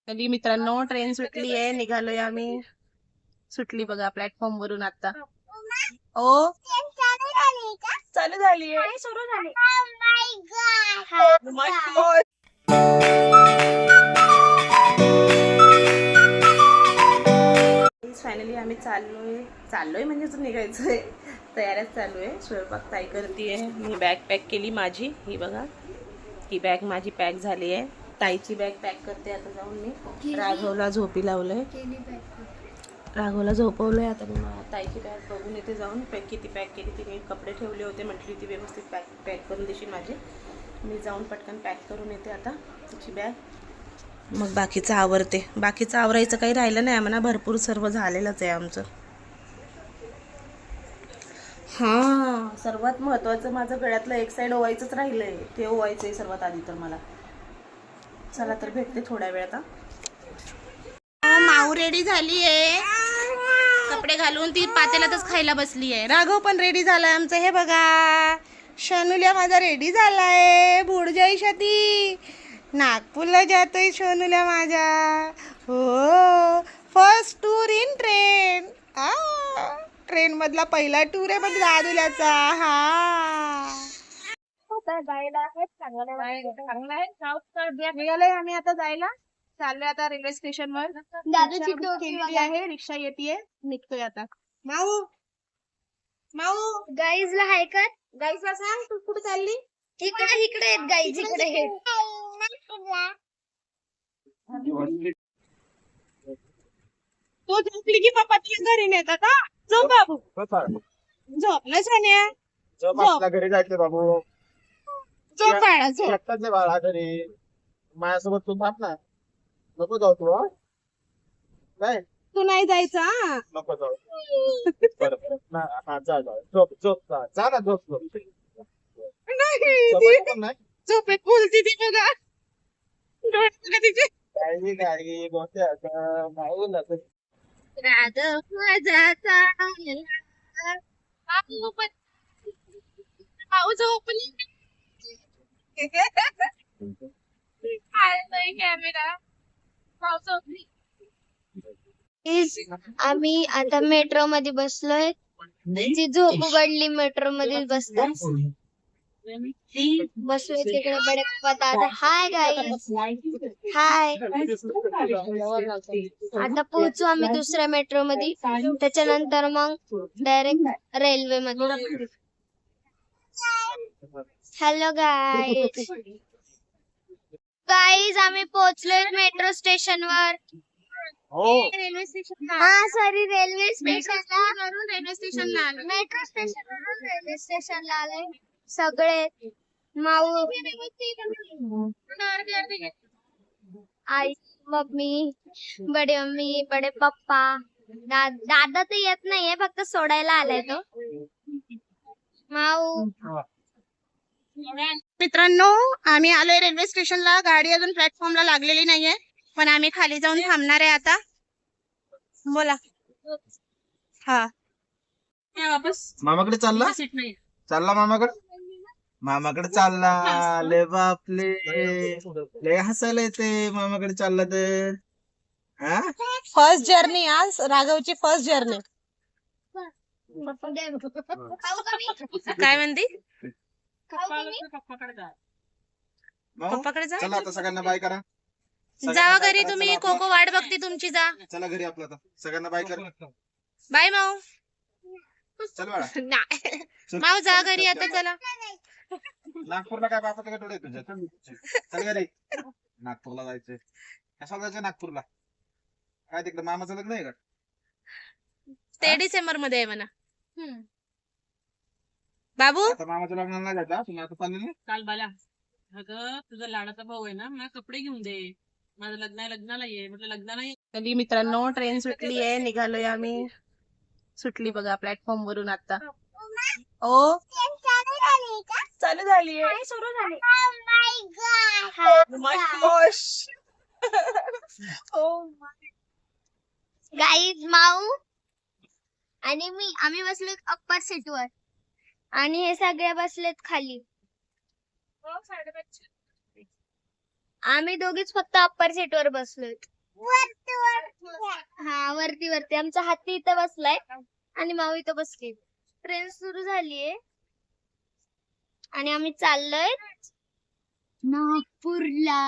कधी मित्रांनो ट्रेन सुटली आहे, निघालोय आम्ही. सुटली बघा प्लॅटफॉर्म वरून आता. ओ चालू झाली आहे, सुरू झाली. फायनली आम्ही चाललोय म्हणजे अजून निघायचंय. तयारच चालू आहे. स्वयंपाक ताई करतीये. मी बॅग पॅक केली माझी. ही बघा, ही बॅग माझी पॅक झाली आहे. ताईची बॅग पॅक करते आता जाऊन मी. राघवला झोपी लावलंय. राघवला झोपवलंय आता मी. ताईची बॅग बघून येते जाऊन. किती पॅक केली तिने. कपडे ठेवले होते, म्हटली ती व्यवस्थित पॅक करून देशील माझे. मी जाऊन पटकन पॅक करून येते आता तिची बॅग. मग बाकीचं आवरते. बाकीचं आवरायचं काही राहिलं नाही आम्हाला. भरपूर सर्व झालेलंच आहे आमचं. हां, सर्वात महत्त्वाचं माझं गळ्यातलं एक साईड ओवायचंच राहिलंय. ते ओवायचं आहे सर्वात आधी तर मला. चला तर भेटते थोड्या वेळात. माऊ रेडी झाली आहे. कपडे घालून ती पातेल्यातच खायला बसली आहे. राघव पण रेडी झालाय आमचं. हे बघा, शनुल्या माझा रेडी झालाय. बुडजाई शती नागपूरला जातोय शनुल्या माझ्या. हो, first tour in train. Train मधला पहिला टूर आहे पण दादुल्याचा. निघालोय आम्ही आता जायला. चाललोय आता रेल्वे स्टेशन वर. दादूची आहे, रिक्षा येते. निघतोय आता. माऊ गाईजला हाय का? गाईला सांग तू कुठे चालली. इकडे इकडे आहेत गाईज, इकडे हे. तू झोपली की पप्पा तुला घरी नेतात का? झोप बाबू, झोप ना सोन्या. घरी जायचं बाबू. झोप बाळा, झोप. एकटाच आहे बाळा घरी. माझ्यासोबत तू थांब ना. नको जाऊ तू. नाही तू नाही जायचं. हा, नको जाऊ. बरं हा जा झोप जा ना झोप. नाही झोपेत बोलती ती बघा. डोळे बघा तिचे. काही गाडी गोष्ट माऊ ना. राधव माझा चांगला. माऊ झोपली. कॅमेरा. माऊ झोपली. आम्ही आता मेट्रो मध्ये बसलोय. ती झोप उघडली. मेट्रो मध्ये बसताच बसलोय तिकडे. बडे पप्पा दादा. हाय गाईज, हाय. आता पोहोचू आम्ही दुसऱ्या मेट्रो मध्ये. त्याच्यानंतर मग डायरेक्ट रेल्वे मध्ये. Hello guys. गाईज आम्ही पोहोचलोय मेट्रो स्टेशन वर. Railway station. हा सॉरी, रेल्वे स्टेशनला. रेल्वे स्टेशनला आलो. मेट्रो स्टेशन वरून रेल्वे स्टेशनला आले सगळे. माऊ, आई, मम्मी, बडे मम्मी, बडे पप्पा. दादा तर येत नाहीये, फक्त सोडायला आलाय तो. माऊ. मित्रांनो, आम्ही आलोय रेल्वे स्टेशनला. गाडी अजून प्लॅटफॉर्मला लागलेली नाहीये, पण आम्ही खाली जाऊन थांबणार आहे आता. बोला. हा, वापस मामाकडे चालला. सीट नाही. चालला मामाकडे चालला. ले बापले, ले हसायला येते मामाकडे चालला तर. First journey. आज राघवची फर्स्ट जर्नी. काय म्हणती. पप्पाकडे जा. चला आता सगळ्यांना बाय करा. जावा घरी तुम्ही. कोको वाट बघते तुमची. जा. चला घरी आपलं आता. सगळ्यांना बाय कर. बाय माऊ. चल बाळा. नाही. माऊ जा घरी आता. चला. नागपूरला काय बापाचं काय तुझ्या. चल घरी. नागपूरला जायचंय. कशाला जायचं नागपूरला. काय तिकडे मामाचं लग्न आहे का. ते डिसेंबर मध्ये आहे म्हणा. बाबू, आता मामाच्या लग्नाला नाही जायचं. तुम्ही आता चालले. काल बाला, अगं तुझा लाडाचा भाऊ आहे ना, मला कपडे घेऊन दे. माझं लग्नाला ये. म्हटलं लग्नाला ये. कधी मित्रांनो ट्रेन सुटली आहे, निघालोय आम्ही. सुटली बघा प्लॅटफॉर्म वरून आता. ओ चालू झाली आहे, सुरू झाली. गाईज, माऊ आणि आम्ही बसलो अप्पर सीट वर आणि हे सगळे बसलेत खाली. आम्ही दोघीच फक्त अप्पर सीट वर बसलोय. हा वरती वरती आमचा हत्ती इथं बसलाय आणि माऊ इथं बसली. ट्रेन सुरू झालीये आणि आम्ही चाललोय नागपूरला.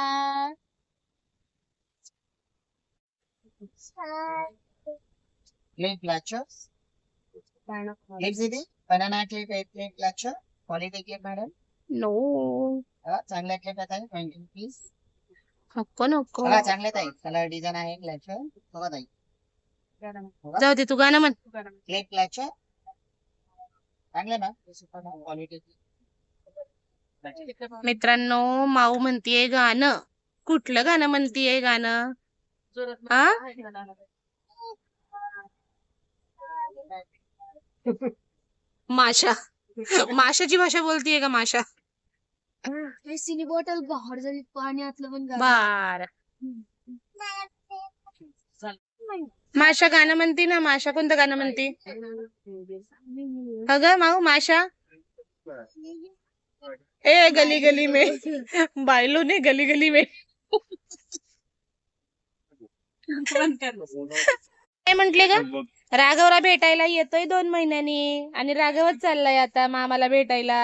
Plate lecture. Let's see the banana plate lecture. Quality cake, madam. No चांगल्या क्लिप येत आहे. Thank please. नको नको चला चांगले ताई. कलर डिझाईन आहे lecture. बघा ताई. जाऊ दे, तू गाणं म्हण. Plate lecture. चांगले ना? क्वालिटी. मित्रांनो, माऊ म्हणतीये गाणं. कुठलं गाणं म्हणतीये गाणं? आ? माशा. माशाची भाषा बोलतीये का माशा? सिनी बॉटल बाहेर झाली पाण्यातलं पण बार. माशा गाणं म्हणती ना. माशा कोणतं गाणं म्हणती? अगं माऊ माशा. ए गली गली में बायलो ने गली गली में. काय म्हंटले ग? राघवला भेटायला येतोय 2 महिन्यांनी आणि राघवच चाललाय आता मामाला भेटायला.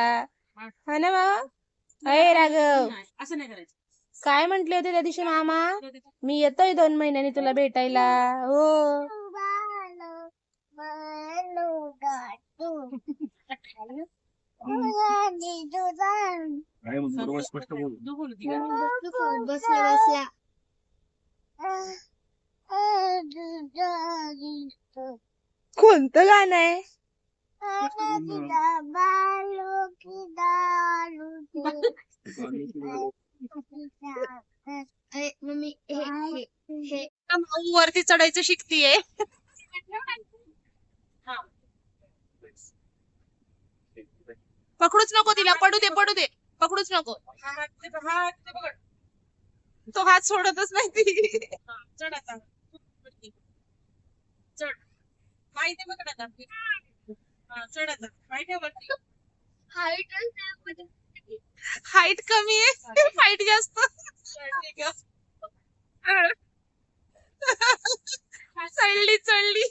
हा ना मामा? अय राघव, असं नाही करायचं. काय म्हंटले होते त्या दिवशी मामा? मी येतोय 2 महिन्यांनी तुला भेटायला. हो. तू बोलू ती का? बसल्या बसल्या कोणतं गाणं आहे? मम्मी हे माऊ वरती चढायचं शिकतीये. पकडूच नको तिला. पडू दे पडू दे. पकडूच नको. तो हात सोडतच नाही ती. चढ आता. चढ. पाय दे बघ आता. हा, चढ आता. पाय ठेव वरती. हाईट कमी आहे, फाईट जास्त. ठीक आहे. चढली चढली.